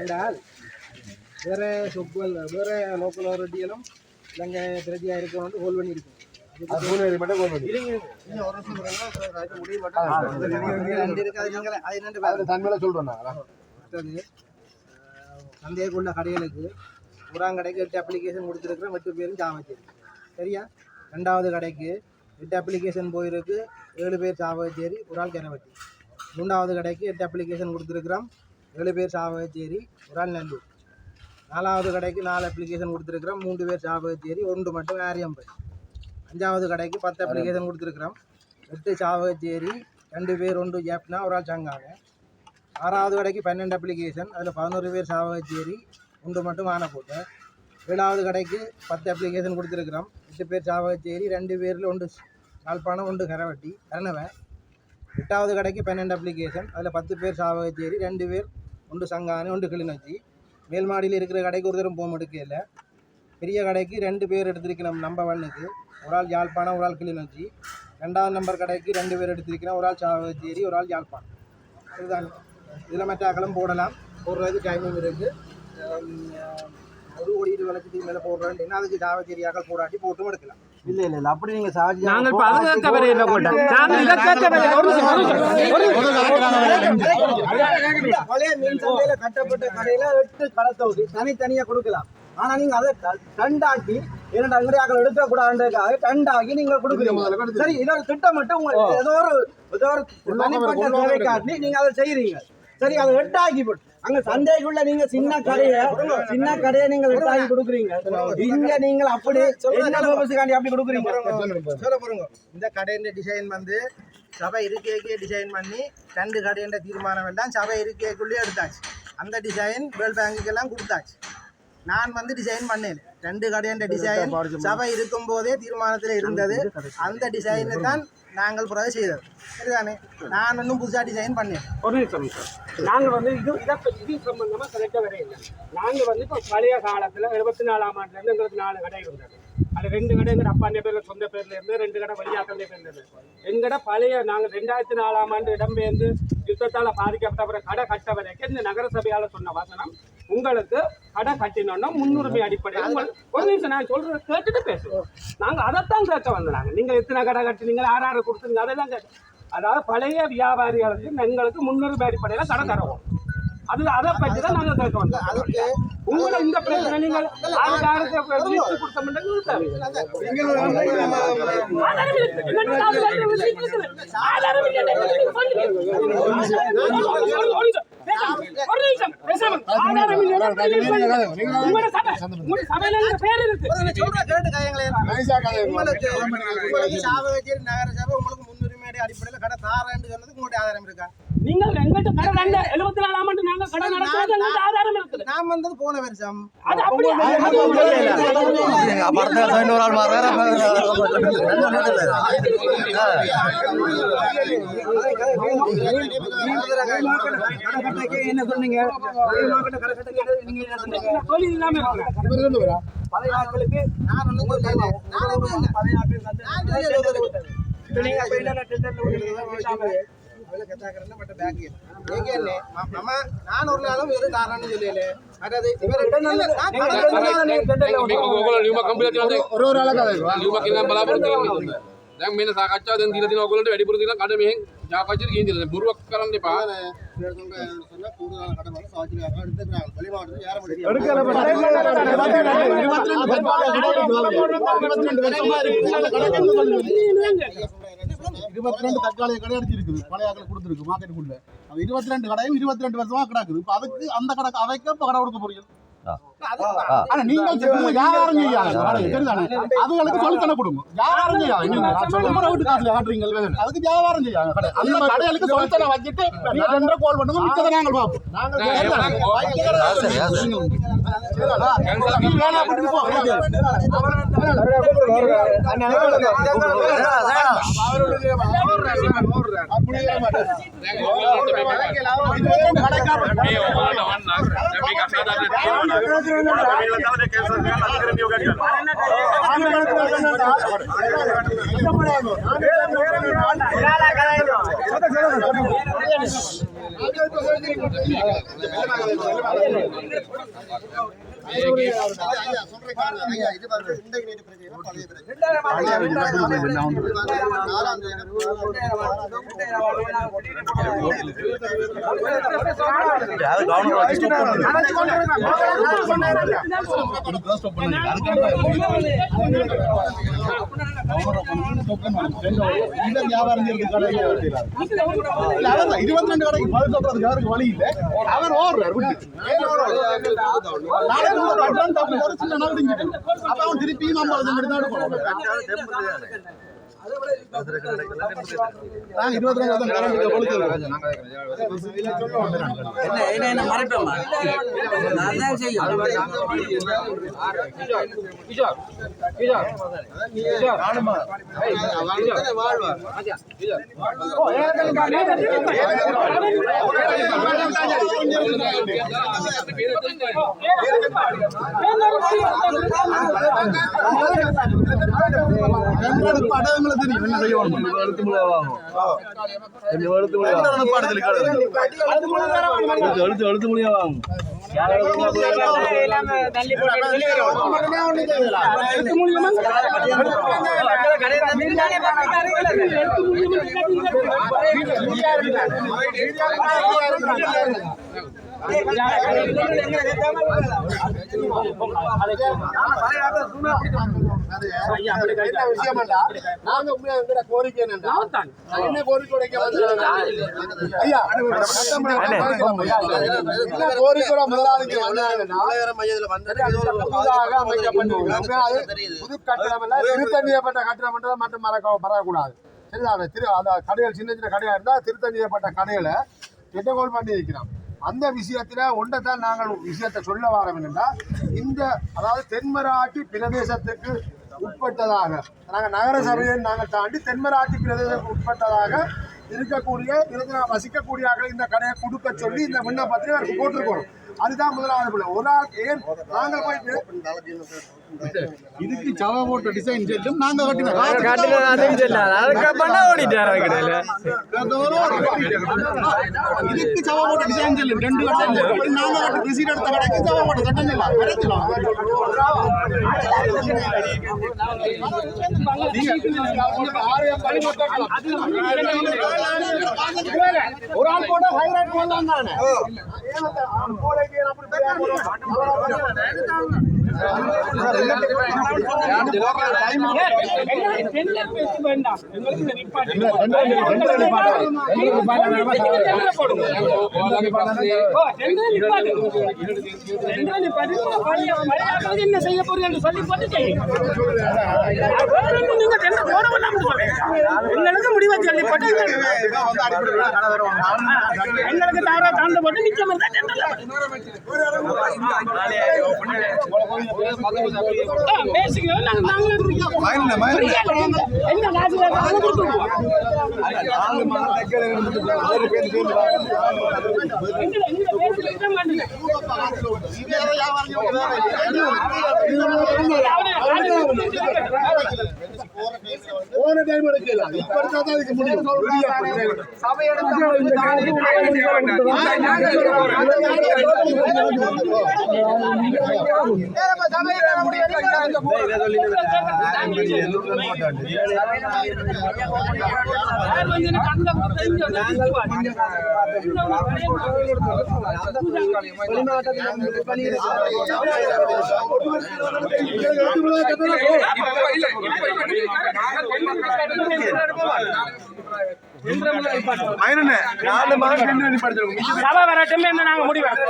என்றால் வேறு சொப்புகள் வேறு லோக்கல் ரெட்டியெல்லாம் இலங்கை பிரஜையாக இருக்கணும் ஹோல் பண்ணி இருக்கும் சந்தேகக்குள்ள கடைகளுக்கு கடைக்கு 8 அப்ளிகேஷன் கொடுத்துருக்குறோம் 8 பேரும் சாவச்சேரி சரியா. 2வது கடைக்கு 8 அப்ளிகேஷன் போயிருக்கு 7 பேர் சாவச்சேரி ஒரு ஆள் கிணவட்டி. 3வது கடைக்கு 8 அப்ளிகேஷன் கொடுத்துருக்குறோம் 7 பேர் சாவச்சேரி ஒரு ஆள் நல்லூர். 4வது கடைக்கு 4 அப்ளிகேஷன் கொடுத்துருக்குறோம் 3 பேர் சாவச்சேரி 1 மட்டும் ஆரியம்பை. 5வது கடைக்கு 10 அப்ளிகேஷன் கொடுத்துருக்குறோம் 8 சாவச்சேரி 2 பேர் 1 ஜாப்னா ஒரு ஆள் சங்காங்க. 6வது கடைக்கு 12 அப்ளிகேஷன் அதில் 11 பேர் சாவச்சேரி 1 மட்டும் ஆனப்போட்டு. 7வது கடைக்கு 10 அப்ளிகேஷன் கொடுத்துருக்குறோம் 8 பேர் சாவச்சேரி 2 பேரில் 1 யாழ்ப்பாணம் 1 கரவட்டி கரணவன். 8வது கடைக்கு 12 அப்ளிகேஷன் அதில் 10 பேர் சாவச்சேரி 2 பேர் 1 சங்கானு 1 கிளிநொச்சி. மேல் மாடியில் இருக்கிற கடைக்கு ஒரு தரம் போக எடுக்கல. பெரிய கடைக்கு 2 பேர் எடுத்திருக்கிறோம் நம்பர் 1க்கு ஒரு ஆள் யாழ்ப்பாணம் ஒரு ஆள் கிளிநொச்சி. 2வது நம்பர் கடைக்கு 2 பேர் எடுத்திருக்கிறோம் ஒரு ஆள் சாவச்சேரி ஒரு ஆள் யாழ்ப்பாணம். இதுதான் இதில் மற்ற அகலம் போடலாம் போடுறதுக்கு டைமிங் இருக்குது. 1 கோடி 20 லட்சத்துக்கு மேலே போடுறேன் என்ன அதுக்கு சாவச்சேரி அகல் போடாட்டி போட்டும் எடுக்கலாம். இல்லை இல்லை இல்லை அப்படி நீங்கள் சாவச்சேரி பழைய மீன் சந்தையில் கட்டப்பட்ட கடையில் 8 கடத்தவுக்கு தனித்தனியாக கொடுக்கலாம். ஆனா நீங்க அதை டண்டாக்கி 2 அங்கடியாக்கள் எடுக்கக்கூடாதுக்காக டண்டாக்கி நீங்க கொடுக்குறீங்க. சரி இதோட திட்டம் மட்டும் உங்களுக்கு ஏதோ ஒரு தனிப்பட்ட தேவை காட்டி நீங்க அதை செய்யறீங்க. சரி அதை 8 ஆக்கி போட்டு அங்க சந்தைக்குள்ள நீங்க சின்ன கடையை நீங்க 8 ஆக்கி கொடுக்குறீங்க. இங்க நீங்க அப்படி என்ன பர்பஸ்க்காண்டி அப்படி கொடுக்குறீங்க சொல்ல போறீங்க. இந்த கடையின் டிசைன் வந்து சபை இருக்கைக்கே டிசைன் பண்ணி 2 கடையின் தீர்மானம் வேண்டாம் சபை இருக்கைக்குள்ளேயே எடுத்தாச்சு. அந்த டிசைன் வேர்ல்ட் பேங்குக்கெல்லாம் கொடுத்தாச்சு. நான் வந்து டிசைன் பண்ணேன் 2 கடையின் டிசைன் சபை இருக்கும் போதே தீர்மானத்தில் இருந்தது. அந்த டிசைனை தான் நாங்கள் பிறகு செய்தது சரிதானே. நான் இன்னும் புதுசாக டிசைன் பண்ணேன். ஒரு நிமிஷம் சார் நாங்கள் வந்து இது சம்பந்தமாக கரெக்டாக வரையில்லை. நாங்கள் வந்து இப்போ பழைய காலத்தில் 74ஆம் ஆண்டுலேருந்து எங்களுக்கு 4 கடை இருந்தது. அது 2 கடை எங்கள் அப்பாண்ட பேரில் சொந்த பேரில் இருந்து 2 கடை வழியாக்கண்டே இருந்தது. எங்கட பழைய நாங்கள் 2004ஆம் ஆண்டு இடம்பெயர்ந்து யுத்தத்தால் பாதிக்கப்பட்ட கடை கட்ட வரைக்கும் இந்த நகரசபையால் சொன்ன வசனம் உங்களுக்கு கடை கட்டினோன்னா முன்னுரிமை அடிப்படையில் ஒரு நிமிஷம் நான் சொல்றதை கேட்டுட்டு பேசுவோம். நாங்கள் அதைத்தான் கேட்க வந்தாங்க. நீங்கள் எத்தனை கடை கட்டினீங்க யார் கொடுத்துருங்க அதெல்லாம் கேட்க. அதாவது பழைய வியாபாரிகளுக்கு எங்களுக்கு முன்னுரிமை அடிப்படையில் கடை தருவோம். அதை பற்றி தான் நாங்கள் கேட்க வந்தோம். அதுக்கு உங்களை இந்த பிரச்சனை நீங்கள் முன்னுரிமை அடிப்படையில் கடை தாரேன்னு சொன்னதுக்கு உங்களுடைய ஆதாரம் இருக்கா? நீங்கள் எங்கிட்ட கடை 74ஆம் ஆண்டு நாங்கள் கடை நடத்துறது ஆதாரம் இருக்குது. நான் வந்தது போன வருஷம் என்ன சொன்னீங்க? தொழில் இல்லாம பழைய ஆட்களுக்கு நான் ஒன்றும் நான் ஒரு நாளும் வெறும் தாரான்னு சொல்லல. දැන් මෙන්න සාකච්ඡාව දැන් දීලා තියෙනවා ඔයගොල්ලන්ට වැඩිපුර දීලා කඩ මෙහෙන් සාකච්ඡාවට ගිහින් දීලා බොරුවක් කරන්න එපා. தற்காலிக கடை அடிச்சிருக்குது பழைய ஆக்கள் கொடுத்துருக்கு மார்க்கெட்டுக்குள்ள 22 கடையும் 22 வருஷமா கிடக்குது. இப்ப அதுக்கு அந்த கடை அவைக்க இப்ப கடை கொடுக்க போறீங்க. ஆனா நீங்கள் வியாபாரம் செய்யாங்க அதுகளுக்கு சொல்லித்தன கொடுங்க. வியாபாரம் செய்யாங்க வீட்டு காசுல காட்டுறீங்க அதுக்கு வியாபாரம் செய்யாங்க. அந்த கடைகளுக்கு சொல்லித்தன வச்சுட்டு நீங்க கோல் பண்ணுங்க மிச்சதை நாங்கள் பார்ப்போம். வியாபாரம் 22 கடைக்கு பதில் சொல்றதுக்கு யாருக்கு வழி இல்லை. அவர் ஓடுறார் அவன் திருப்பியும் 50 கோரிக்கை என்ன கோரிக்கை முதலாளிக்கு புது கட்டணம் திருத்தம் செய்யப்பட்ட கட்டணம் மட்டும் மறக்கக்கூடாது. சரிதான? கடைகள் சின்ன சின்ன கடையா இருந்தா திருத்தம் செய்யப்பட்ட கடைகளை எட்டகோல் பண்ணி வைக்கிறோம். அந்த விஷயத்துல ஒன்றைத்தான் நாங்கள் விஷயத்தை சொல்ல வரோம் என்னென்னா, இந்த அதாவது தென்மராட்சி பிரதேசத்துக்கு உட்பட்டதாக நாங்கள் நகர சபையை நாங்கள் தாண்டி தென்மராட்சி பிரதேசத்துக்கு உட்பட்டதாக இருக்கக்கூடிய வசிக்கக்கூடிய இந்த கடையை கொடுக்க சொல்லி இந்த விண்ணப்பத்தை அவருக்கு போட்டிருக்கோம். அதுதான் முதலாவது பிள்ளை. ஒரு ஆள் ஏன் நாங்கள் போயிட்டு இதுக்கு சவா போட்ட டிசைன் செல்லும் நாங்க இதுக்கு சவா போட்ட டிசைன் செல்லும் 2 வருஷம் நாங்க ரிசீட் எடுத்த கடைக்கு சவா போட்ட சட்டம் இல்லை. ஒரு ஆள் போட்டா ஹைலைட் போடலாம் தானே. என்ன செய்ய போறீங்க என்று சொல்லி போட்டு எங்களுக்கு முடிவை சொல்லி போட்டு எங்களுக்கு தாரா தாண்ட போட்டு நிச்சயம் போன டைம் எடுக்கலாம். இப்ப எடுத்தாதான் அதுக்கு முடியும். சபை வரட்டும் என்று நாங்க முடிவு அது